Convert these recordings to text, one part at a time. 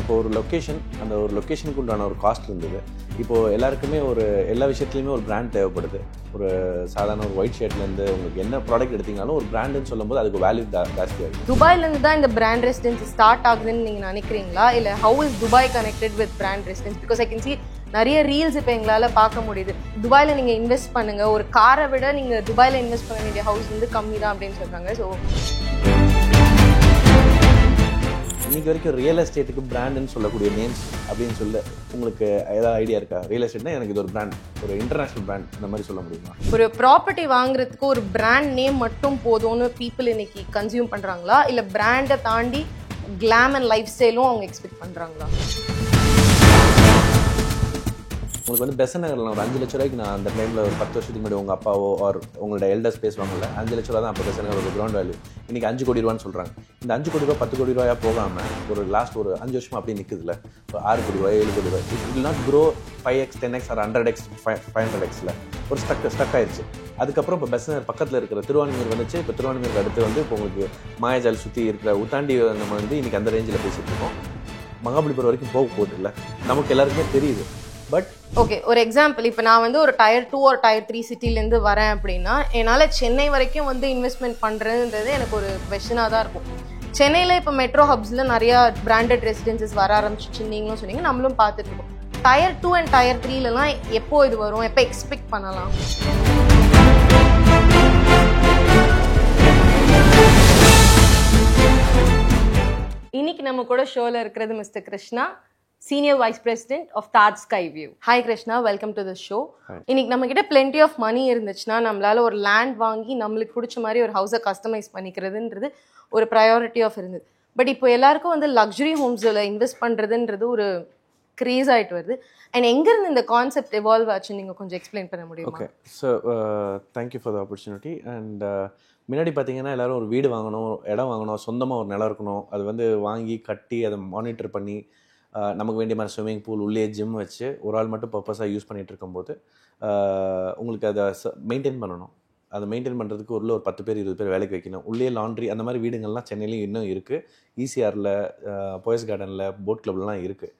இப்போ ஒரு லொக்கேஷன், அந்த ஒரு லொக்கேஷனுக்கு உண்டான ஒரு காஸ்ட் இருந்தது. இப்போது எல்லாருக்குமே எல்லா விஷயத்துலையுமே ஒரு பிராண்ட் தேவைப்படுது. ஒரு சாதாரண ஒரு ஒயிட் ஷர்ட்லேருந்து உங்களுக்கு என்ன ப்ராடக்ட் எடுத்தீங்கனாலும் ஒரு பிராண்டுன்னு சொல்லும்போது அதுக்கு வேல்யூ ஜாஸ்தியாகுது. துபாயிலேருந்து தான் இந்த பிராண்ட் ரெசிடென்சி ஸ்டார்ட் ஆகுதுன்னு நீங்கள் நினைக்கிறீங்களா? இல்லை how is Dubai connected with brand residence? Because I can see நிறைய ரீல்ஸ் இப்போ எங்களால் பார்க்க முடியுது. துபாயில் நீங்கள் இன்வெஸ்ட் பண்ணுங்கள், ஒரு காரை விட நீங்கள் துபாயில் இன்வெஸ்ட் பண்ண வேண்டிய ஹவுஸ் வந்து கம்மி தான் அப்படின்னு சொல்கிறாங்க. ஸோ இன்றைக்கி வரைக்கும் ரியல் எஸ்டேட்டுக்கு பிராண்டுன்னு சொல்லக்கூடிய நேம்ஸ் அப்படின்னு சொல்ல உங்களுக்கு ஏதாவது ஐடியா இருக்கா? ரியல் எஸ்டேட்னா எனக்கு இது ஒரு பிராண்ட், ஒரு இன்டர்நேஷ்னல் பிராண்ட், இந்த மாதிரி சொல்ல முடியுமா? ஒரு ப்ராப்பர்ட்டி வாங்குறதுக்கு ஒரு பிராண்ட் நேம் மட்டும் போதும்னு பீப்புள் இன்னைக்கு கன்சியூம் பண்ணுறாங்களா? இல்லை பிராண்டை தாண்டி கிளாம் அண்ட் லைஃப் ஸ்டைலும் அவங்க எக்ஸ்பெக்ட் பண்ணுறாங்களா? உங்களுக்கு வந்து பெசன் நகரில் ஒரு 5 லட்ச ரூபாய்க்கு நான் அந்த டைமில் ஒரு 10 வருஷத்துக்கு முன்னாடி உங்கள் அப்பாவோ ஆர் உங்களோட எல்டர்ஸ் பேசுவாங்கல்ல, 5 லட்ச ரூபா தான் அப்போ பெசன் நகர் ஒரு கிரவுண்ட் வேல்யூ. இன்றைக்கி 5 கோடி ரூபான்னு சொல்கிறாங்க. இந்த 5 கோடி ரூபா 10 கோடி ரூபாயாக போகாமல் ஒரு லாஸ்ட் ஒரு 5 வருஷமாக அப்படியே நிற்குதுல. இப்போ 6 கோடி ரூபாய் 7 கோடி ரூபாய் it will not grow 5x 10x or 100x 500xல ஒரு ஸ்டக் ஆயிடுச்சு. அதுக்கப்புறம் இப்போ பெசன் நகர் பக்கத்தில் இருக்கிற திருவான்மியூர் வந்துச்சு. இப்போ திருவான்மியூருக்கு அடுத்து வந்து இப்போ உங்களுக்கு மாயாஜால் சுற்றி இருக்கிற உத்தாண்டி நம்ம வந்து இன்றைக்கி அந்த ரேஞ்சில் பேசிகிட்டு இருக்கோம். மகாபலிபுரம் வரைக்கும் போக போகுது இல்லை, நமக்கு எல்லாருக்குமே தெரியுது. பட் ஓகே, ஒரு எக்ஸாம்பிள், இப்போ நான் வந்து ஒரு டயர் 2 ஒரு டயர் 3 சிட்டிலேருந்து வரேன் அப்படின்னா என்னால் சென்னை வரைக்கும் வந்து இன்வெஸ்ட்மெண்ட் பண்ணுறதுன்றது எனக்கு ஒரு கொஸ்டினாக தான் இருக்கும். சென்னையில் இப்போ மெட்ரோ ஹப்ஸில் நிறையா பிராண்டட் ரெசிடென்சஸ் வர ஆரம்பிச்சிச்சு, நீங்களும் சொன்னீங்க, நம்மளும் பார்த்துட்டு இருக்கோம். டயர் 2 அண்ட் டயர் 3லலாம் எப்போ இது வரும், எப்போ எக்ஸ்பெக்ட் பண்ணலாம்? இன்னைக்கு நம்ம கூட ஷோவில் இருக்கிறது mister Krishna, Senior Vice President of Taj Skyview. Hi Krishna, welcome to the show. இன்னைக்கு நம்ம கிட்ட plenty of money இருந்துச்சுன்னா நம்மளால ஒரு லேண்ட் வாங்கி நம்மளுக்கு பிடிச்ச மாதிரி ஒரு ஹவுஸை கஸ்டமைஸ் பண்ணிக்கிறதுன்றது ஒரு ப்ரையாரிட்டி ஆஃப் இருந்தது. பட் இப்போ எல்லாருக்கும் வந்து லக்ஸுரி ஹோம்ஸில் இன்வெஸ்ட் பண்ணுறதுன்றது ஒரு கிரேஸ் ஆகிட்டு வருது. அண்ட் எங்கேருந்து இந்த கான்செப்ட் எவால்வ் ஆச்சுன்னு நீங்கள் கொஞ்சம் எக்ஸ்பிளைன் பண்ண முடியுமா? Okay, so thank you for the opportunity. And முன்னாடி பார்த்தீங்கன்னா எல்லோரும் ஒரு வீடு வாங்கணும், இடம் வாங்கணும், சொந்தமாக ஒரு நிலம் இருக்கணும், அது வந்து வாங்கி கட்டி அதை மானிட்டர் பண்ணி நமக்கு வேண்டிய மாதிரி ஸ்விம்மிங் பூல் உள்ளே ஜிம் வச்சு ஒரு ஆள் மட்டும் பர்பஸாக யூஸ் பண்ணிகிட்டு இருக்கும்போது உங்களுக்கு அதை மெயின்டைன் பண்ணணும். அதை மெயின்டைன் பண்ணுறதுக்கு ஒரு 10 பேர் 20 பேர் வேலைக்கு வைக்கணும். உள்ளே லாண்ட்ரி அந்த மாதிரி வீடுங்கள்லாம் சென்னையிலையும் இன்னும் இருக்குது. ஈசிஆரில், போயஸ் கார்டனில், போட் கிளப்லாம் இருக்குது.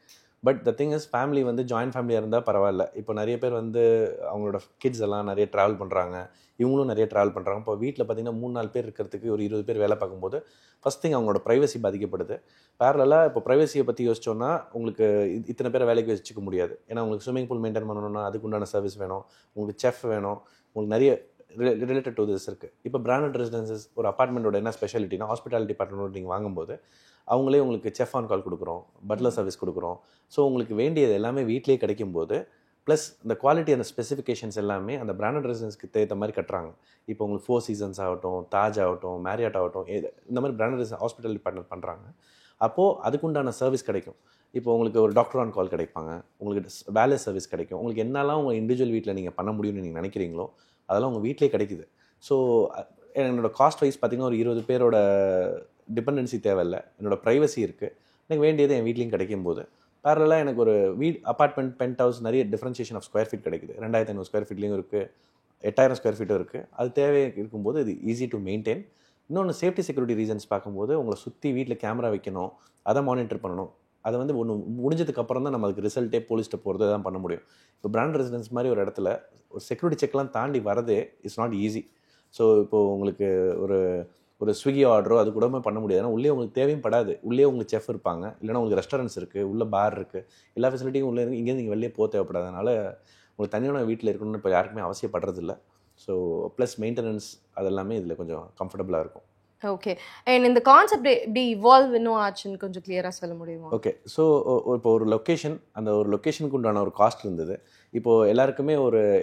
But the thing is family வந்து ஜாயின்ட் ஃபேமிலியாக இருந்தால் பரவாயில்ல. இப்போ நிறைய பேர் வந்து அவங்களோட கிட்ஸ் எல்லாம் நிறைய ட்ராவல் பண்ணுறாங்க, இவங்களும் நிறைய ட்ராவல் பண்ணுறாங்க. இப்போ வீட்டில் பார்த்தீங்கன்னா 3-4 பேர் இருக்கிறதுக்கு ஒரு 20 பேர் வேலை பார்க்கும்போது ஃபஸ்ட் திங் அவங்களோட ப்ரைவசி பாதிக்கப்படுது. பேரலாக இப்போ ப்ரைவசியை பற்றி யோசிச்சோன்னா உங்களுக்கு இத்தனை பேரை வேலைக்கு வச்சுக்க முடியாது. ஏன்னா உங்களுக்கு ஸ்விம்மிங் பூல் மெயின்டைன் பண்ணணும்னா அதுக்கு உண்டான சர்வீஸ் வேணும், உங்களுக்கு செஃப் வேணும், உங்களுக்கு நிறைய ரிலேட்டட் டு திஸ் இருக்குது. இப்போ பிராண்டட் ரெசிடென்சஸ் ஒரு அப்பார்ட்மெண்ட்டோட என்ன ஸ்பெஷாலிட்டினா ஹாஸ்பிட்டாலிட்டி டிபார்ட்மெண்ட் நீங்கள் வாங்கும்போது அவங்களே உங்களுக்கு செஃப் ஆன் கால் கொடுக்குறோம், பட்லர் சர்வீஸ் கொடுக்குறோம். ஸோ உங்களுக்கு வேண்டியது எல்லாமே வீட்டிலே கிடைக்கும்போது ப்ளஸ் இந்த குவாலிட்டி அந்த ஸ்பெசிஃபிகேஷன்ஸ் எல்லாமே அந்த பிராண்டட் ரெசிடென்ஸ்க்கு ஏற்ற மாதிரி கட்டுறாங்க. இப்போ உங்களுக்கு 4 சீசன்ஸ் ஆகட்டும், தாஜ் ஆகட்டும், மேரியாட் ஆகட்டும், இந்த மாதிரி பிராண்டட் ரெசிடென்ஸ் ஹாஸ்பிட்டல் டிபார்ட்மெண்ட் பண்ணுறாங்க. அப்போது அதுக்குண்டான சர்வீஸ் கிடைக்கும். இப்போ உங்களுக்கு ஒரு டாக்டர் ஆன் கால் கிடைப்பாங்க, உங்களுக்கு வேலை சர்வீஸ் கிடைக்கும். உங்களுக்கு என்னெல்லாம் உங்கள் இண்டிவிஜுவல் வீட்டில் நீங்கள் பண்ண முடியும்னு நீங்கள் நினைக்கிறீங்களோ அதெல்லாம் உங்கள் வீட்டிலே கிடைக்குது. ஸோ என்னோடய காஸ்ட் வைஸ் பார்த்திங்கன்னா ஒரு 20 பேரோட டிபெண்டன்சி தேவையில்லை, என்னோடய ப்ரைவசி இருக்குது, எனக்கு வேண்டியது என் வீட்லேயும் கிடைக்கும் போது பேரலாக எனக்கு ஒரு அப்பார்ட்மெண்ட் பென்ட் ஹவுஸ் நிறைய டிஃப்ரென்ஷியேஷன் ஆஃப் ஸ்கொயர் ஃபீட் கிடைக்குது. 2500 ஸ்கொயர் ஃபீட்லேயும் இருக்குது, 8000 ஸ்கொயர் ஃபீட்டும் இருக்குது. அது தேவை இருக்கும்போது இது ஈஸி டு மெயின்டைன். இன்னொன்று சேஃப்டி செக்யூரிட்டி ரீசன்ஸ் பார்க்கும்போது உங்களை சுற்றி வீட்டில் கேமரா வைக்கணும், அதை மானிட்டர் பண்ணணும். அதை வந்து ஒன்று முடிஞ்சதுக்கப்புறம் தான் நம்ம அதுக்கு ரிசல்ட்டே போலீஸ்ட்டு போகிறது தான் பண்ண முடியும். இப்போ பிராண்ட் ரெசிடென்ஸ் மாதிரி ஒரு இடத்துல ஒரு செக்யூரிட்டி செக்லாம் தாண்டி வரதே இட்ஸ் நாட் ஈஸி. ஸோ இப்போது உங்களுக்கு ஒரு ஸ்விக்கி ஆர்டரோ அது கூட பண்ண முடியாது. ஏன்னா உள்ளே உங்களுக்கு தேவையும் படாது. உள்ளே உங்களுக்கு செஃப் இருப்பாங்க, இல்லைனா உங்களுக்கு ரெஸ்டாரண்ட்ஸ் இருக்குது, உள்ள பார் இருக்குது, எல்லா ஃபெசிலிட்டியும் உள்ளே இருக்குது. இங்கேருந்து நீங்கள் வெளியே போக தேவைப்படாதனால உங்களுக்கு தனியான வீட்டில் இருக்கணும்னு இப்போ யாருக்குமே அவசியப்படுறதில்ல. ஸோ ப்ளஸ் மெயின்டெனன்ஸ் அதெல்லாமே இதில் கொஞ்சம் கம்ஃபர்டபுளாக இருக்கும். ஓகே, அண்ட் இந்த கான்செப்ட் எப்படி இவால்வ் இன்னும் ஆச்சுன்னு கொஞ்சம் கிளியராக சொல்ல முடியுமா? ஓகே, ஸோ இப்போ ஒரு லொக்கேஷன், அந்த ஒரு லொக்கேஷனுக்கு உண்டான ஒரு காஸ்ட் இருந்தது. இப்போது எல்லாருக்குமே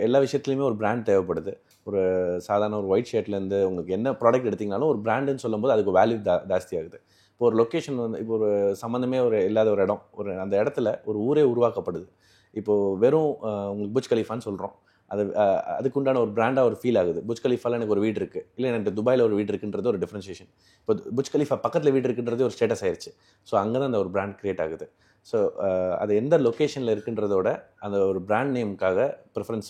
எல்லா விஷயத்துலையுமே ஒரு பிராண்ட் தேவைப்படுது. ஒரு சாதாரண ஒரு ஒயிட் ஷர்ட்லேருந்து உங்களுக்கு என்ன ப்ராடக்ட் எடுத்திங்கனாலும் ஒரு பிராண்டுன்னு சொல்லும்போது அதுக்கு வேல்யூ ஜாஸ்தி ஆகுது. இப்போ ஒரு லொக்கேஷன் வந்து இப்போ ஒரு சம்மந்தமே இல்லாத ஒரு இடம், அந்த இடத்துல ஒரு ஊரே உருவாக்கப்படுது. இப்போது வெறும் உங்களுக்கு புர்ஜ் கலீஃபான்னு சொல்கிறோம், அதுக்குண்டான ஒரு பிராண்டாக ஒரு ஃபீல் ஆகுது. புர்ஜ் கலீஃபாவில் எனக்கு ஒரு வீடு இருக்குது, இல்லை எனக்கு துபாயில் ஒரு வீடு இருக்குன்றது ஒரு டிஃப்ரென்ஷியேஷன். இப்போ புர்ஜ் கலீஃபா பக்கத்தில் வீடு இருக்குன்றது ஒரு ஸ்டேட்டஸ் ஆயிடுச்சு. ஸோ அங்கே தான் அந்த ஒரு பிராண்ட் கிரியேட் ஆகுது. ஸோ அது எந்த லொக்கேஷனில் இருக்குன்றதோட அந்த ஒரு பிராண்ட் நேமுக்காக ப்ரிஃபரன்ஸ்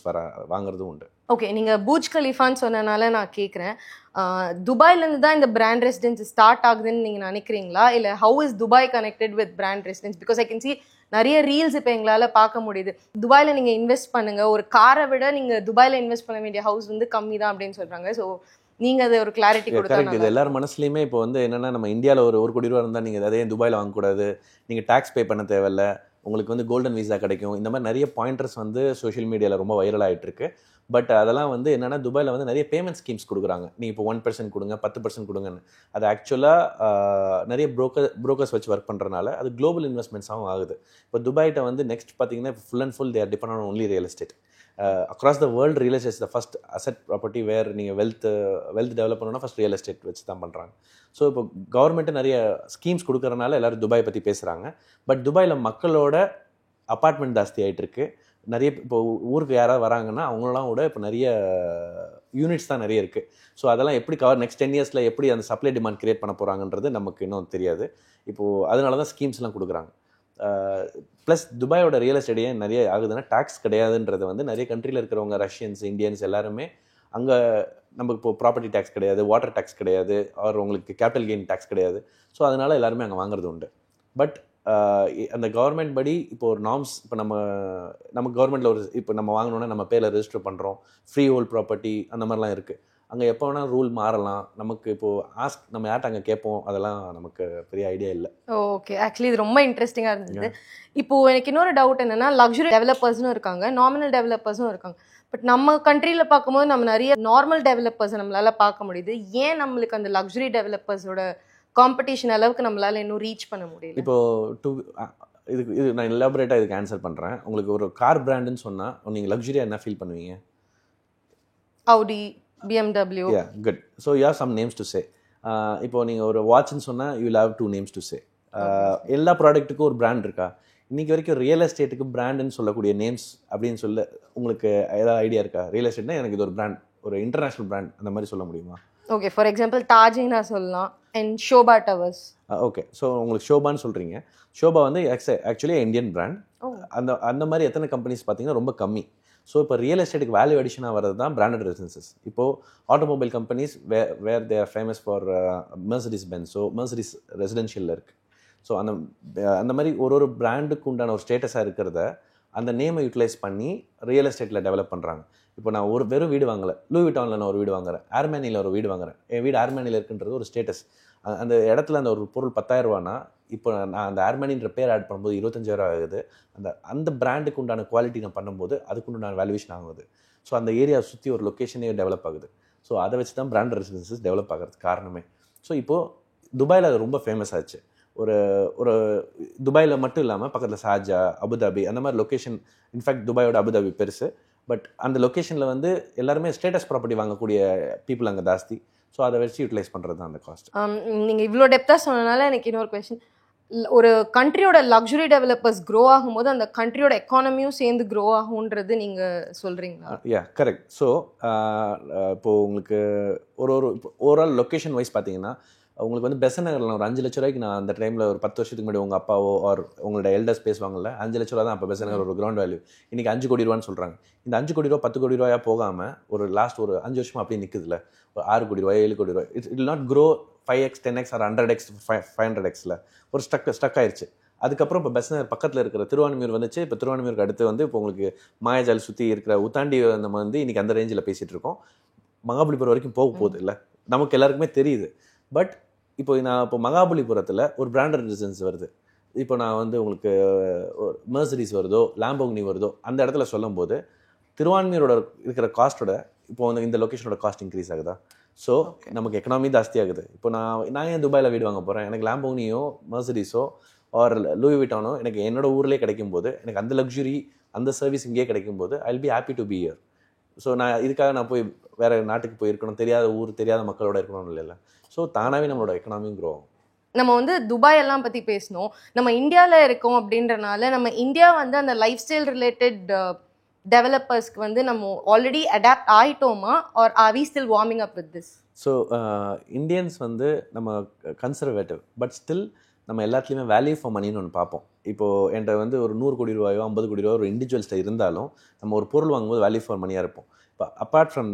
வாங்குறதும் உண்டு. ஓகே, நீங்கள் பூஜ் கலீஃபான்னு சொன்னனால நான் கேட்குறேன், துபாயிலேருந்து தான் இந்த பிராண்ட் ரெசிடென்சி ஸ்டார்ட் ஆகுதுன்னு நீங்கள் நினைக்கிறீங்களா, இல்லை how is Dubai connected with brand residence? Because I can see நிறைய ரீல்ஸ் இப்போ எங்களால் பார்க்க முடியுது, துபாயில் நீங்கள் இன்வெஸ்ட் பண்ணுங்கள், ஒரு காரை விட நீங்கள் துபாயில் இன்வெஸ்ட் பண்ண வேண்டிய ஹவுஸ் வந்து கம்மி தான் அப்படின்னு சொல்கிறாங்க. ஸோ நீங்கள் அதை ஒரு கிளாரிட்டி கொடுத்தா. கரெக்ட். இது எல்லாரும் மனசுலையுமே இப்போ வந்து என்னென்னா, நம்ம இந்தியாவில் ஒரு கோடி ரூபா இருந்தால் நீங்கள் அதே துபாயில் வாங்கக்கூடாது, நீங்கள் டேக்ஸ் பே பண்ண தேவையில்லை, உங்களுக்கு வந்து கோல்டன் வீசா கிடைக்கும், இந்த மாதிரி நிறைய பாயிண்டர்ஸ் வந்து சோஷியல் மீடியாவில் ரொம்ப வைரல் ஆகிட்டு இருக்கு. பட் அதெல்லாம் வந்து என்னென்னா, துபாயில் வந்து நிறைய பேமெண்ட் ஸ்கீம்ஸ் கொடுக்குறாங்க. நீங்கள் இப்போ 1% கொடுங்க, 10% கொடுங்கன்னு. அது ஆக்சுவலாக நிறைய ப்ரோக்கர்ஸ் வச்சு ஒர்க் பண்ணுறதுனால அது குளோபல் இன்வெஸ்ட்மெண்ட்ஸாகவும் ஆகுது. இப்போ துபாய்கிட்ட வந்து நெக்ஸ்ட் பார்த்தீங்கன்னா full and full they are depend on only real estate. Across the world real estate is the first asset property where நீங்கள் வெல்த் டெவலப் பண்ணணும்னா ஃபஸ்ட் ரியல் எஸ்டேட் வச்சு தான் பண்ணுறாங்க. ஸோ இப்போ கவர்மெண்ட்டு நிறைய ஸ்கீம்ஸ் கொடுக்கறனால எல்லோரும் துபாய் பற்றி பேசுகிறாங்க. பட் துபாயில் மக்களோட அப்பார்ட்மெண்ட் ஜாஸ்தி ஆகிட்டு இருக்கு. நிறைய இப்போ ஊருக்கு யாராவது வராங்கன்னா அவங்களாம் கூட இப்போ நிறைய யூனிட்ஸ் தான் நிறைய இருக்குது. ஸோ அதெல்லாம் எப்படி நெக்ஸ்ட் 10 இயர்ஸில் எப்படி அந்த சப்ளை டிமாண்ட் கிரியேட் பண்ண போகிறாங்கன்றது நமக்கு இன்னும் தெரியாது. இப்போது அதனால தான் ஸ்கீம்ஸ்லாம் கொடுக்குறாங்க. ப்ளஸ் துபாயோட ரியல் எஸ்டேட் ஏன் நிறைய ஆகுதுன்னா டேக்ஸ் கிடையாதுன்றது வந்து நிறைய கண்ட்ரியில் இருக்கிறவங்க, ரஷ்யன்ஸ், இந்தியன்ஸ் எல்லாருமே அங்கே நமக்கு இப்போ ப்ராப்பர்ட்டி டேக்ஸ் கிடையாது, வாட்டர் டேக்ஸ் கிடையாது, ஆர் உங்களுக்கு கேபிட்டல் கெயின் டேக்ஸ் கிடையாது. ஸோ அதனால எல்லாருமே அங்கே வாங்குறது உண்டு. பட் அந்த கவர்மெண்ட் படி இப்போ ஒரு நார்ம்ஸ், இப்போ நம்ம கவர்மெண்ட்டில் ஒரு இப்போ நம்ம வாங்கணுன்னா நம்ம பேரில் ரெஜிஸ்டர் பண்ணுறோம், ஃப்ரீ ஹோல்ட் ப்ராப்பர்ட்டி அந்த மாதிரிலாம் இருக்குது. அங்கே எப்போ வேணால் ரூல் மாறலாம். நமக்கு இப்போது நம்ம யார்ட்ட அங்கே கேட்போம், அதெல்லாம் நமக்கு பெரிய ஐடியா இல்லை. ஓகே, ஆக்சுவலி இது ரொம்ப இன்ட்ரெஸ்டிங்காக இருந்தது. இப்போது எனக்கு இன்னொரு டவுட் என்னென்னா, லக்ஸுரி டெவலப்பர்ஸ்னும் இருக்காங்க, நார்மல் டெவலப்பர்ஸும் இருக்காங்க. பட் நம்ம கண்ட்ரியில் பார்க்கும்போது நம்ம நிறைய நார்மல் டெவலப்பர்ஸை நம்மளால் பார்க்க முடியுது. ஏன் நம்மளுக்கு அந்த லக்ஸுரி டெவலப்பர்ஸோட காம்படிஷன் அளவுக்கு நம்மளால் இன்னும் ரீச் பண்ண முடியல? இப்போது இது நான் எலாபரேட்டாக இதுக்கு ஆன்சர் பண்ணுறேன். உங்களுக்கு ஒரு கார் பிராண்டுன்னு சொன்னால் நீங்கள் லக்ஸுரியாக என்ன ஃபீல் பண்ணுவீங்க? Audi, BMW. Yeah, good. So you have some names to say. இப்போ நீங்கள் ஒரு வாட்ச்னு சொன்னால் you will have 2 names to say. எல்லா ப்ராடக்ட்டுக்கும் ஒரு பிராண்ட் இருக்கா? இன்றைக்கி வரைக்கும் ரியல் எஸ்டேட்டுக்கு பிராண்டுன்னு சொல்லக்கூடிய நேம்ஸ் அப்படின்னு சொல்ல உங்களுக்கு ஏதாவது ஐடியா இருக்கா? ரியல் எஸ்டேட்னா எனக்கு இது ஒரு பிராண்ட், ஒரு இன்டர்நேஷ்னல் பிராண்ட் அந்த மாதிரி சொல்ல முடியுமா? ஓகே, ஃபார் எக்ஸாம்பிள் தாஜினா சொல்லலாம், and Sobha towers. Okay, so உங்களுக்கு ஷோபான்னு சொல்கிறீங்க. ஷோபா வந்து ஆக்சுவலி இந்தியன் பிராண்ட். அந்த மாதிரி எத்தனை கம்பெனிஸ் பார்த்தீங்கன்னா ரொம்ப கம்மி. ஸோ இப்போ ரியல் எஸ்டேட்டுக்கு வேல்யூ அடிஷனாக வரது தான் பிராண்டட் ரெசிடென்சஸ். இப்போது automobile companies where they are famous for Mercedes Benz. So Mercedes ரெசிடென்ஷியலில் இருக்குது. ஸோ அந்த மாதிரி ஒரு பிராண்டுக்கு உண்டான ஒரு ஸ்டேட்டஸாக இருக்கிறத அந்த நேமை யூட்டிலைஸ் பண்ணி ரியல் எஸ்டேட்டில் டெவலப் பண்ணுறாங்க. இப்போ நான் வெறும் வீடு வாங்கலை, லூயி விட்டானில் நான் ஒரு வீடு வாங்குறேன், ஏர்மேனியில் ஒரு வீடு வாங்குறேன். என் வீடு ஏர்மேனியில் இருக்குன்றது ஒரு ஸ்டேட்டஸ். அந்த இடத்துல அந்த ஒரு பொருள் 10,000 ரூபானா இப்போ நான் அந்த ஏர்மேனின்ற பேர் ஆட் பண்ணும்போது 25,000 ஆகுது. அந்த பிராண்டுக்கு உண்டான குவாலிட்டி நான் பண்ணும்போது அதுக்கு உண்டான வேல்யூவேஷன் ஆகுது. ஸோ அந்த ஏரியாவை சுற்றி ஒரு லொக்கேஷனே டெவலப் ஆகுது. ஸோ அதை வச்சு தான் பிராண்ட் ரெசிடென்சஸ் டெவலப் ஆகிறதுக்கு காரணமே. ஸோ இப்போது துபாயில் அது ரொம்ப ஃபேமஸ் ஆச்சு. ஒரு துபாயில் மட்டும் இல்லாமல் பக்கத்தில் ஷார்ஜா, அபுதாபி அந்த மாதிரி லொக்கேஷன். இன்ஃபேக்ட் துபாயோட அபுதாபி பெருசு. பட் அந்த லொக்கேஷனில் வந்து எல்லாருமே ஸ்டேட்டஸ் ப்ராப்பர்ட்டி வாங்கக்கூடிய பீப்புள் அங்கே ஜாஸ்தி. ஸோ அதை வச்சு யூட்டிலைஸ் பண்ணுறது தான் அந்த காஸ்ட். நீங்கள் இவ்வளோ டெப்த்தாக சொன்னனால எனக்கு இன்னொரு கொஸ்டின். ஒரு கண்ட்ரியோட லக்ஸுரி டெவலப்பர்ஸ் க்ரோ ஆகும்போது அந்த கண்ட்ரியோட எக்கானமியும் சேர்ந்து க்ரோ ஆகுன்றது நீங்கள் சொல்கிறீங்களா? கரெக்ட். ஸோ இப்போது உங்களுக்கு ஓவரால் லொக்கேஷன் வைஸ் பார்த்தீங்கன்னா உங்களுக்கு வந்து பெசன் நகரில் ஒரு 5 லட்ச ரூபாய்க்கு நான் அந்த டைமில் ஒரு 10 வருஷத்துக்கு முன்னாடி உங்கள் அப்பாவோ ஆர் உங்களோட எல்டர்ஸ் பேசுவாங்கல்ல, 5 லட்ச ரூபா தான் அப்போ பெசன் நகர் ஒரு கிரவுண்ட் வேல்யூ. இன்றைக்கி 5 கோடி ரூபான்னு சொல்கிறாங்க. இந்த 5 கோடி ரூபா 10 கோடி ரூபாயாக போகாமல் ஒரு லாஸ்ட் ஒரு 5 வருஷமாக அப்படியே நிற்குதுல, ஒரு 6 கோடி ரூபாய் 7 கோடி ரூபாய். It will not grow 5x 10x or 100x 500xல ஒரு ஸ்டக் ஆயிடுச்சு. அதுக்கப்புறம் இப்போ பெசன் நகர் பக்கத்தில் இருக்கிற திருவான்மியூர் வந்துச்சு. இப்போ திருவான்மியூருக்கு அடுத்து வந்து இப்போ உங்களுக்கு மாயாஜால் சுற்றி இருக்கிற உத்தாண்டி நம்ம வந்து இன்றைக்கி அந்த ரேஞ்சில் பேசிகிட்டு இருக்கோம். மகாபலிபுரம் வரைக்கும் போக போகுது இல்லை, நமக்கு எல்லாருக்குமே தெரியுது. பட் இப்போ மகாபலிபுரத்தில் ஒரு பிராண்டட் ரெசிடென்ஸ் வருது. இப்போ நான் வந்து உங்களுக்கு மெர்சிடிஸ் வருதோ லாம்போகினி வருதோ அந்த இடத்துல சொல்லும் போது திருவான்மியூரோட இருக்கிற காஸ்ட்டோட இப்போ வந்து இந்த லொக்கேஷனோட காஸ்ட் இன்க்ரீஸ் ஆகுதா? ஸோ நமக்கு எக்கனாமி ஜாஸ்தி ஆகுது. இப்போ நான் ஏன் துபாயில் வீடு வாங்க போகிறேன்? எனக்கு லாம்போகினியோ மெர்சிடிஸோ ஆர் லூயி விட்டானோ எனக்கு என்னோட ஊர்லேயே கிடைக்கும் போது, எனக்கு அந்த லக்ஸுரி அந்த சர்வீஸ் இங்கேயே கிடைக்கும் போது I will be happy to be here. So இதுக்காக நான் போய் வேறு நாட்டுக்கு போயிருக்கணும், தெரியாத ஊர் தெரியாத மக்களோட இருக்கணும்னு இல்லை. ஸோ தானாகவே நம்மளோட எக்கனாமியும் க்ரோ ஆகும். நம்ம வந்து துபாய் எல்லாம் பற்றி பேசணும். நம்ம இந்தியாவில் இருக்கோம் அப்படின்றனால நம்ம இந்தியா வந்து அந்த லைஃப் ஸ்டைல் ரிலேட்டட் டெவலப்பர்ஸ்க்கு வந்து நம்ம ஆல்ரெடி அடாப்ட் ஆகிட்டோமா or are we still warming up with this? So Indians வந்து நம்ம கன்சர்வேட்டிவ், பட் ஸ்டில் நம்ம எல்லாத்துலேயுமே வேல்யூ ஃபார் மணின்னு ஒன்று பார்ப்போம். இப்போது என்கிட்ட வந்து ஒரு 100 கோடி ரூபாயோ 50 கோடி ரூபாயோ ஒரு இண்டிவிஜுவல்ஸ்ட்ட இருந்தாலும் நம்ம ஒரு பொருள் வாங்கும்போது வேல்யூ ஃபார் மணியாக இருப்போம். இப்போ அப்பார்ட் ஃப்ரம்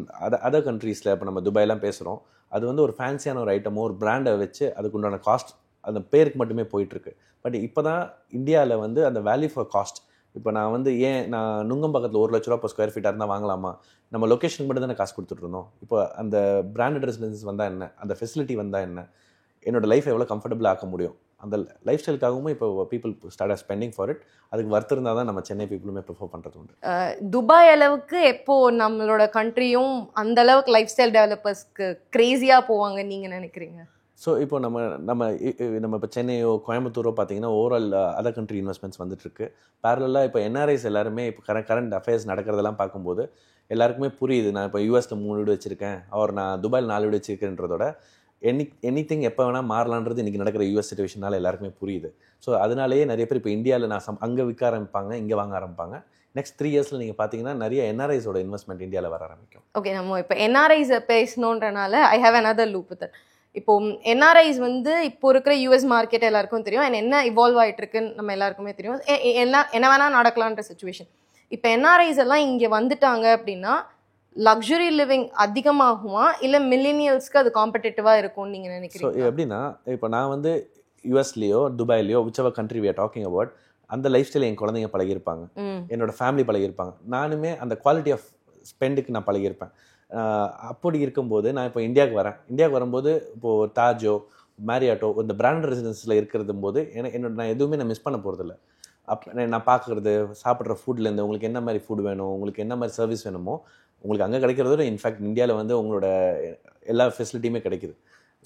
அதர் கண்ட்ரீஸில் இப்போ நம்ம துபாய்லாம் பேசுகிறோம், அது வந்து ஒரு ஃபேன்சியான ஒரு ஐட்டமோ ஒரு பிராண்டை வச்சு அதுக்குண்டான காஸ்ட் அந்த பேருக்கு மட்டுமே போயிட்டுருக்கு. பட் இப்போ தான் இந்தியாவில் வந்து அந்த வேல்யூ ஃபார் காஸ்ட், இப்போ நான் வந்து நான் நுங்கம்பாக்கத்தில் 1 லட்ச ரூபா இப்போ ஸ்கொயர் ஃபீட்டாக இருந்தால் வாங்கலாமா, நம்ம லொக்கேஷனுக்கு மட்டும் தானே காசு கொடுத்துட்ருந்தோம். இப்போ அந்த பிராண்டட் ரெசிடென்சஸ் வந்தால் என்ன, அந்த ஃபெசிலிட்டி வந்தால் என்ன, என்னோட லைஃப் எவ்வளோ கம்ஃபர்டபுளாக ஆக்க முடியும், அந்த லைஃப் ஸ்டைலுக்காகவும் இப்போ people start spending for it. அதுக்கு வர்த்து இருந்தால் தான் நம்ம சென்னை பீப்புளுமே ப்ரிஃபர் பண்ணுறது உண்டு. துபாய் அளவுக்கு எப்போ நம்மளோட கண்ட்ரியும் அந்த அளவுக்கு லைஃப் ஸ்டைல் டெவலப்பர்ஸ்க்கு கிரேசியாக போவாங்க நீங்கள் நினைக்கிறீங்க? ஸோ இப்போ நம்ம இப்போ சென்னையோ கோயம்புத்தூரோ பார்த்தீங்கன்னா ஓவரால் அதர் கண்ட்ரி இன்வெஸ்ட்மெண்ட்ஸ் வந்துட்டுருக்கு. பேரலாக இப்போ NRIs எல்லாருமே இப்போ கரண்ட் அஃபேர்ஸ் நடக்கிறதெல்லாம் பார்க்கும்போது எல்லாருக்குமே புரியுது, நான் இப்போ யூஎஸில் 3 வீடு வச்சுருக்கேன், நான் துபாயில் 4 வீடு வச்சுருக்கேன்றதோட எனிதிங் எப்போ வேணால் மாறலான்றது இன்றைக்கி நடக்கிற யூஎஸ் சிச்சுவேஷனால் எல்லாருக்குமே புரியுது. ஸோ அதனாலேயே நிறைய பேர் இப்போ இந்தியாவில் அங்கே விற்க ஆரம்பிப்பாங்க, இங்கே வாங்க ஆரம்பிப்பாங்க. நெக்ஸ்ட் 3 இயர்ஸில் நீங்கள் பார்த்தீங்கன்னா நிறைய NRIஸோட இன்வெஸ்ட்மெண்ட் இந்தியாவில் வர ஆரம்பிக்கும். ஓகே, நம்ம இப்போ NRIஸ் பேசணுன்றனால I have another loop with that. இப்போ NRIs வந்து இப்போ இருக்கிற US மார்க்கெட் எல்லாருக்கும் தெரியும், அண்ட் என்ன இவால்வ் ஆகிட்டு இருக்குன்னு நம்ம எல்லாருக்குமே தெரியும், என்ன வேணால் நடக்கலான்ற சுச்சுவேஷன். இப்போ NRIs எல்லாம் இங்கே வந்துட்டாங்க அப்படின்னா லக்ஸுரி லிவிங் அதிகமாகுமா இல்லை மில்லினியல்ஸ்க்கு அது காம்படிட்டிவாக இருக்கும்னு நீங்கள் நினைக்கிறீங்க? ஸோ எப்படின்னா இப்போ நான் வந்து யூஎஸ்லேயோ துபாய்லையோ whichever country we are talking about, அந்த லைஃப் ஸ்டைல் என் குழந்தைங்க பழகியிருப்பாங்க, என்னோட ஃபேமிலி பழகியிருப்பாங்க, நானுமே அந்த குவாலிட்டி ஆஃப் ஸ்பெண்டுக்கு நான் பழகியிருப்பேன். அப்படி இருக்கும்போது நான் இப்போ இந்தியாவுக்கு வரும்போது இப்போது தாஜோ மேரியாட்டோ இந்த பிராண்ட் ரெசிடென்ஸில் இருக்கிறது போது நான் எதுவுமே மிஸ் பண்ண போகிறதில்ல. நான் பார்க்குறது சாப்பிட்ற ஃபுட்லேருந்து உங்களுக்கு என்ன மாதிரி ஃபுட் வேணும், உங்களுக்கு என்ன மாதிரி சர்வீஸ் வேணுமோ உங்களுக்கு அங்கே கிடைக்கிறதோட இன்ஃபேக்ட் இந்தியாவில் வந்து உங்களோட எல்லா ஃபெசிலிட்டியுமே கிடைக்குது.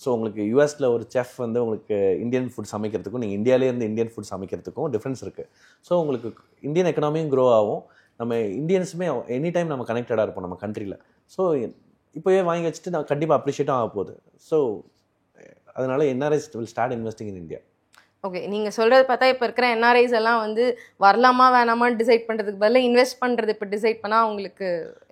ஸோ உங்களுக்கு யூஎஸில் ஒரு செஃப் வந்து உங்களுக்கு இந்தியன் ஃபுட் சமைக்கிறதுக்கும் நீங்கள் இந்தியாவிலேருந்து இந்தியன் ஃபுட் சமைக்கிறதுக்கும் டிஃப்ரென்ஸ் இருக்குது. ஸோ உங்களுக்கு இந்தியன் எக்கனாமியும் க்ரோ ஆகும், நம்ம இந்தியன்ஸுமே எனி டைம் நம்ம கனெக்டடாக இருப்போம் நம்ம கண்ட்ரியில். ஸோ இப்போயே வாங்கி வச்சுட்டு நான் கண்டிப்பாக அப்ரிஷியேட்டும் ஆக போகுது. ஸோ அதனால் NRIs will start investing in India. Okay, நீங்கள் சொல்கிறது பார்த்தா இப்போ இருக்கிற NRIs எல்லாம் வந்து வரலாமா வேணாமான்னு டிசைட் பண்ணுறதுக்கு பதிலாக இன்வெஸ்ட் பண்ணுறது இப்போ டிசைட் பண்ணால் அவங்களுக்கு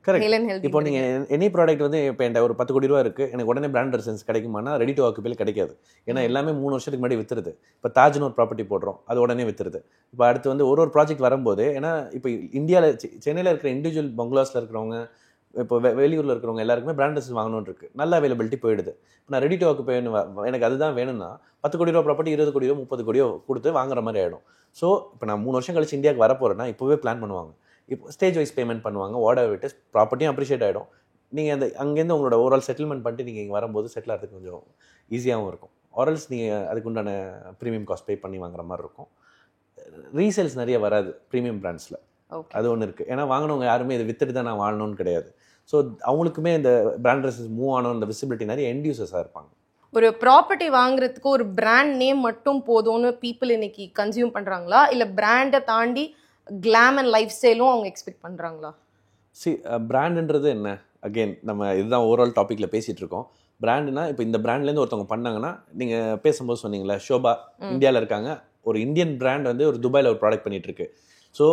கரெக்ட். இப்போ நீங்கள் எனி ப்ராடக்ட் வந்து இப்போ என்கிட்ட ஒரு 10 கோடி ரூபா இருக்குது, எனக்கு உடனே பிராண்ட் ரெசிடென்ஸ் கிடைக்குமானா ரெடி டு ஆக்குபைல கிடைக்காது. ஏன்னா எல்லாமே 3 வருஷத்துக்கு முன்னாடி விற்றுருது. இப்போ தாஜ்னு ஒரு ப்ராப்பர்ட்டி போடுறோம், அது உடனே விற்றுருது. இப்போ அடுத்து வந்து ஒரு ப்ராஜெக்ட் வரும்போது, ஏன்னா இப்போ இந்தியாவில் சென்னையில் இருக்கிற இண்டிவிஜுவல் பங்களாஸில் இருக்கிறவங்க இப்போ வெளியூரில் இருக்கிறவங்க எல்லாருக்குமே பிராண்ட் ரெசிடென்ஸ் வாங்கணும்னு இருக்குது, நல்ல அவைலபிலிட்டி போயிடுது. இப்போ நான் ரெடி டு ஆக்குபை எனக்கு அதுதான் வேணும்னா 10 கோடி ரூபா ப்ராப்பர்ட்டி 20 கோடியோ 30 கோடியோ கொடுத்து வாங்குற மாதிரி ஆகிடும். ஸோ இப்போ நான் 3 வருஷம் கழிச்சு இந்தியாவுக்கு வரப்போகிறேன்னா இப்போவே பிளான் பண்ணுவாங்க, இப்போ ஸ்டேஜ் வைஸ் பேமெண்ட் பண்ணுவாங்க, வாடகை விட்டு ப்ராப்பர்ட்டியும் அப்ரிஷியேட் ஆகிடும். நீங்கள் அங்கேருந்து உங்களோட ஓவரால் செட்டில்மெண்ட் பண்ணிட்டு நீங்கள் இங்கே வரும்போது செட்டில் ஆகிறதுக்கு கொஞ்சம் ஈஸியாகவும் இருக்கும். ஆரல்ஸ் நீங்கள் அதுக்குண்டான ப்ரீமியம் காஸ்ட் பே பண்ணி வாங்குற மாதிரி இருக்கும். ரீசேல்ஸ் நிறைய வராது ப்ரீமியம் பிராண்ட்ஸில், அது ஒன்று இருக்குது. ஏன்னா வாங்கினவங்க யாருமே இதை வித்துட்டு தான் நான் வாழணும்னு கிடையாது. ஸோ அவங்களுக்குமே இந்த பிராண்ட் ரெசிடென்ஸ் மூவ் ஆனோம், இந்த விசிபிலிட்டி நிறைய எண்ட் யூசர்ஸாக இருப்பாங்க. ஒரு ப்ராப்பர்ட்டி வாங்குறதுக்கு ஒரு பிராண்ட் நேம் மட்டும் போதும்னு பீப்புள் இன்னைக்கு கன்சியூம் பண்ணுறாங்களா, இல்லை பிராண்டை தாண்டி கிளாம் அண்ட் லைஃப் ஸ்டைலும் அவங்க எக்ஸ்பெக்ட் பண்ணுறாங்களா? பிராண்டுன்றது என்ன, அகெயின் நம்ம இதுதான் ஓவரால் டாப்பிக்கில் பேசிகிட்டு இருக்கோம். பிராண்டுனா இப்போ இந்த பிராண்ட்லேருந்து ஒருத்தவங்க பண்ணாங்கன்னா, நீங்கள் பேசும்போது சொன்னீங்களா ஷோபா இந்தியாவில் இருக்காங்க, ஒரு இந்தியன் பிராண்ட் வந்து ஒரு துபாயில் ஒரு ப்ராடக்ட் பண்ணிகிட்ருக்கு. ஸோ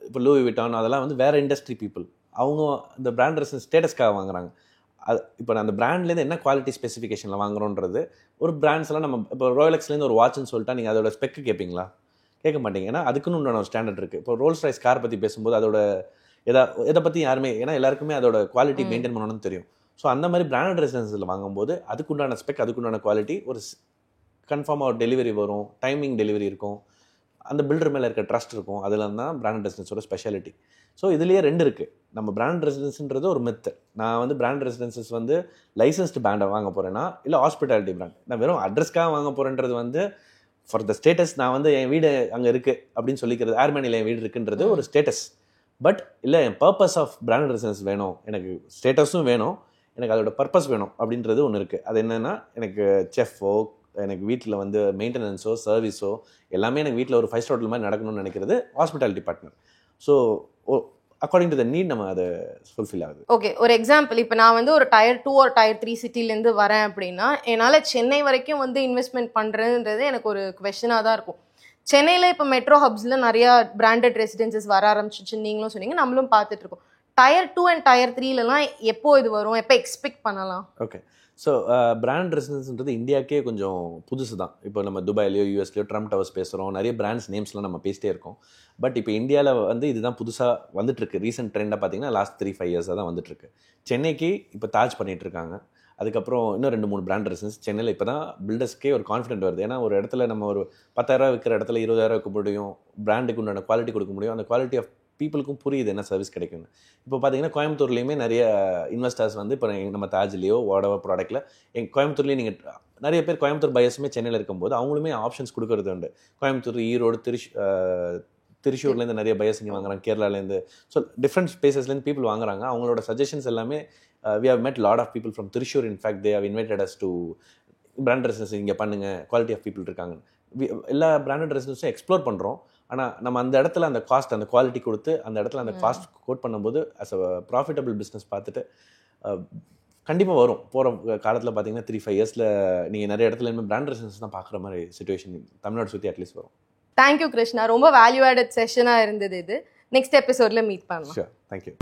இப்போ லூயி விட்டான் அதெல்லாம் வந்து வேறு இண்டஸ்ட்ரி பீப்புள், அவங்க இந்த பிராண்ட் ரெசிடென்ஸ் ஸ்டேட்டஸ்க்காக வாங்குறாங்க. அது இப்போ அந்த பிராண்ட்லேருந்து என்ன குவாலிட்டி ஸ்பெசிஃபிகேஷனில் வாங்குறோன்றது ஒரு பிராண்ட்ஸ் எல்லாம் நம்ம இப்போ ரோலெக்ஸ்லேருந்து ஒரு வாட்ச்னு சொல்லிட்டா நீங்கள் அதோட ஸ்பெக்கு கேட்பீங்களா? கேட்க மாட்டீங்க. ஏன்னா அதுக்குன்னு உண்டான ஒரு ஸ்டாண்டர்ட் இருக்குது. இப்போ ரோல்ஸ் ராய்ஸ் கார் பற்றி பேசும்போது அதோட எதை பற்றி யாருமே, ஏன்னா எல்லாருக்குமே அதோட குவாலிட்டி மெயின்டைன் பண்ணணும்னு தெரியும். ஸோ அந்த மாதிரி பிராண்டட் ரெசிடென்ஸில் வாங்கும்போது அதுக்குண்டான ஸ்பெக், அதுக்குண்டான குவாலிட்டி, ஒரு கன்ஃபார்மாக ஒரு டெலிவரி வரும், டைமிங் டெலிவரி இருக்கும், அந்த பில்டர் மேலே இருக்க ட்ரஸ்ட் இருக்கும். அதெல்லாம் தான் பிராண்ட் ரெசிடென்ஸோட ஸ்பெஷாலிட்டி. ஸோ இதுலேயே 2 இருக்குது. நம்ம பிராண்ட் ரெசிடென்ஸ்ன்றது ஒரு மெத்து. நான் வந்து பிராண்ட் ரெசிடென்சஸ் வந்து லைசன்ஸ்டு பிராண்டை வாங்க போகிறேன்னா இல்லை ஹாஸ்பிட்டாலிட்டி பிராண்ட், நான் வெறும் அட்ரஸ்க்காக வாங்க போகிறேன்றது வந்து ஃபார் த ஸ்டேட்டஸ். நான் வந்து என் வீடு அங்கே இருக்குது அப்படின்னு சொல்லிக்கிறது, ஏர்மேனியில் என் வீடு இருக்குன்றது ஒரு ஸ்டேட்டஸ். பட் இல்லை, என் பர்பஸ் ஆஃப் பிராண்ட் ரெசிடென்ஸ் வேணும், எனக்கு ஸ்டேட்டஸும் வேணும், எனக்கு அதோட பர்பஸ் வேணும் அப்படின்றது ஒன்று இருக்குது. அது என்னென்னா, எனக்கு செஃப்போ, எனக்கு வீட்டில் வந்து மெயின்டெனன்ஸோ சர்வீஸோ எல்லாமே எனக்கு வீட்டில் ஒரு 5 ஸ்டார் ஹோட்டல் மாதிரி நடக்கணும்னு நினைக்கிறது hospitality partner. So according to the need நம்ம அதை ஃபுல்ஃபில் ஆகுது. ஓகே, ஒரு எக்ஸாம்பிள், இப்போ நான் வந்து ஒரு Tier 2 or Tier 3 சிட்டிலேருந்து வரேன் அப்படின்னா என்னால் சென்னை வரைக்கும் வந்து இன்வெஸ்ட்மெண்ட் பண்ணுறதுன்றது எனக்கு ஒரு குவெஷனாக தான் இருக்கும். சென்னையில் இப்போ மெட்ரோ ஹப்ஸில் நிறையா பிராண்டட் ரெசிடென்சஸ் வர ஆரம்பிச்சிச்சுன்னு நீங்களும் சொன்னீங்க, நம்மளும் பார்த்துட்ருக்கோம். Tier 2 and Tier 3லலாம் எப்போ இது வரும், எப்போ எக்ஸ்பெக்ட் பண்ணலாம்? ஓகே, ஸோ பிராண்ட் ரெசிடென்ஸ்ன்றது இந்தியாவுக்கே கொஞ்சம் புதுசு தான். இப்போ நம்ம துபாயிலையோ யூஎஸ்லையோ ட்ரம்ப் டவர்ஸ் பேசுகிறோம், நிறைய பிராண்ட்ஸ் நேம்ஸ்லாம் நம்ம பேசிட்டே இருக்கோம். பட் இப்போ இந்தியாவில் வந்து இதுதான் புதுசாக வந்துட்டுருக்கு. ரீசெண்ட் ட்ரெண்டாக பார்த்தீங்கன்னா லாஸ்ட் 3-5 இயர்ஸாக தான் வந்துட்டுருக்கு. சென்னைக்கு இப்போ தாஜ் பண்ணிகிட்ருக்காங்க. அதுக்கப்புறம் இன்னும் 2-3 பிராண்ட் ரெசிடென்ஸ் சென்னையில் இப்போ தான் பில்டர்ஸ்க்கே ஒரு கான்ஃபிடென்ட் வருது. ஏன்னா ஒரு இடத்துல நம்ம ஒரு 10,000 விற்கிற இடத்துல 20,000 வைக்க முடியும், பிராண்டுக்கு உண்டான குவாலிட்டி கொடுக்க முடியும், அந்த குவாலிட்டி ஆஃப் பீப்புளுக்கும் புரியுது என்ன சர்வீஸ் கிடைக்கும்னு. இப்போ பார்த்தீங்கன்னா கோயம்புத்தூர்லேயுமே நிறைய இன்வெஸ்டர்ஸ் வந்து இப்போ நம்ம தாஜ்லேயோ வாடவர் ப்ராடக்ட்டில் கோயம்புத்தூர்லேயே நீங்கள் நிறைய பேர் கோயம்புத்தூர் பையர்ஸுமே சென்னையில் இருக்கும்போது அவங்களுமே ஆப்ஷன்ஸ் கொடுக்கறது உண்டு. கோயம்புத்தூர், ஈரோடு, திருச்சூர்லேருந்து நிறைய பையர்ஸ் இங்கே வாங்குறாங்க, கேரளாலேருந்து. ஸோ டிஃப்ரெண்ட் ஸ்பேசஸ்லேருந்து பீப்புள் வாங்குறாங்க. அவங்களோட சஜஷன்ஸ் எல்லாமே we have met lot of people from Thrissur. In fact, they have invited us to brand residence. இங்கே பண்ணுங்க, குவாலிட்டி ஆஃப் பீப்புள் இருக்காங்க. எல்லா பிராண்டட் ரெசிடென்ஸும் எக்ஸ்ப்ளோர் பண்ணுறோம். ஆனால் நம்ம அந்த இடத்துல அந்த காஸ்ட், அந்த குவாலிட்டி கொடுத்து அந்த இடத்துல அந்த காஸ்ட் கோட் பண்ணும்போது அஸ் அ ப்ராஃபிட்டபிள் பிஸ்னஸ் பார்த்துட்டு கண்டிப்பாக வரும். போகிற காலத்தில் பார்த்தீங்கன்னா 3-5 இயர்ஸில் நீங்கள் நிறைய இடத்துல இனிமேல் பிராண்ட் ரெசிடென்ஸ் தான் பார்க்குற மாதிரி சுச்சுவேஷன் தமிழ்நாடு சுற்றி அட்லீஸ்ட் வரும். தேங்க்யூ கிருஷ்ணா, ரொம்ப வேல்யூ ஆடட் செஷனாக இருந்தது இது. நெக்ஸ்ட் எபிசோடில் மீட் பண்ணலாம். Sure, thank you.